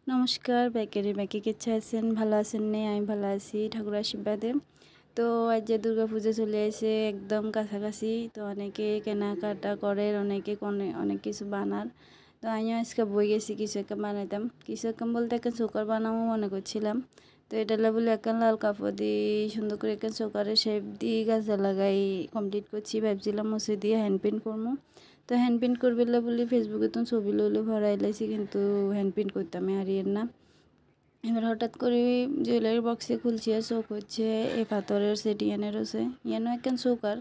নমস্কার, ব্যাকে কেছে আছেন? ভালো আছেন নে? আমি ভালো আছি ঠাকুরের আশীর্বাদে। তো আজ যে দুর্গাপুজো চলে এসে একদম কাছাকাছি, তো অনেকে কেনাকাটা করে, অনেকে অনেক কিছু বানার। তো আমিও আজকে বই গেছি কিছু একটা বানাইতাম, কিছু একটা বলতে একটা চোকার বানাবো মনে করছিলাম। তো এটা বলে একটা লাল কাপড় দিয়ে সুন্দর করে একটা চোকারের শেপ দিয়ে গাছা লাগাই কমপ্লিট করছি। ভাবছিলাম মুছে দিয়ে হ্যান্ড পেন্ট করবো। তো হ্যান্ড প্রিন্ট করবে বলে ফেসবুকে তো ছবি লইলে ভরাই লাইছি, কিন্তু হ্যান্ড প্রিন্ট করতাম হারিয়ের না। এবার হঠাৎ করে জুয়েলারি বক্সে খুলছি আর চোখ হচ্ছে এই পাথরের সেট ইয়ানের হচ্ছে ইয়ানো একখান চৌকার।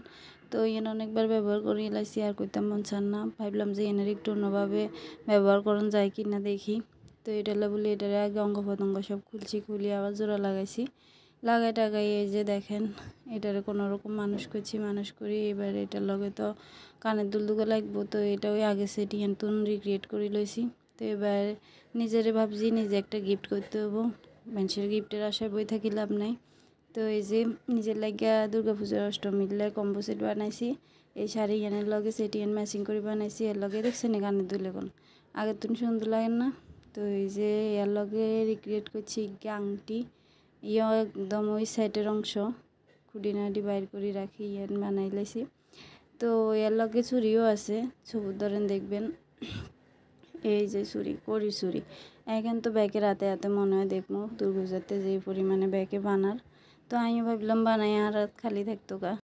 তো ইয়ান অনেকবার ব্যবহার করে লাইছি, আর করতাম মন চান না। ভাবলাম যে এনার একটু অন্যভাবে ব্যবহার করান যায় কি না দেখি। তো এটা বলে এটার আগে অঙ্গ প্রত্যঙ্গ সব খুলি আবার জোড়া লাগাইছি। লাগাই টাগাই এই যে দেখেন, এটারে কোনো রকম মানুষ করি। এবার এটার লগে তো কানের দুল দুগে লাগবো, তো এটা ওই আগে সেটি নতুন রিক্রিয়েট করে লইছি। তো এবার নিজেরে ভাবছি নিজে একটা গিফট করতে হবো, মানুষের গিফটের আশায় বই থাকি লাভ নাই। তো এই যে নিজের লাগিয়া দুর্গাপূজার অষ্টমীর কম্বো সেট বানাইছি। এই শাড়ি এনের লগে সেটি ম্যাচিং করে বানাইছি। এর লগে দেখছেন কানের দুলে কোন আগের তুমি সুন্দর লাগেন না? তো এই যে এর লগে রিক্রিয়েট করছি আংটি, ইয়া একদম ওই সাইডের অংশ খুঁটিনাটি বাইর করে রাখি ইয়ান বানাই লাইছি। তো এর লগে চুরিও আছে, সবুজ ধরেন দেখবেন। এই যে চুরি এখন তো ব্যাগে রাতে মনে হয় দেখবো দুর্গাপূজাতে যে পরিমাণে ব্যাগে বানার। তো আমি ভাবলাম বানাই আর খালি থাকতো গা।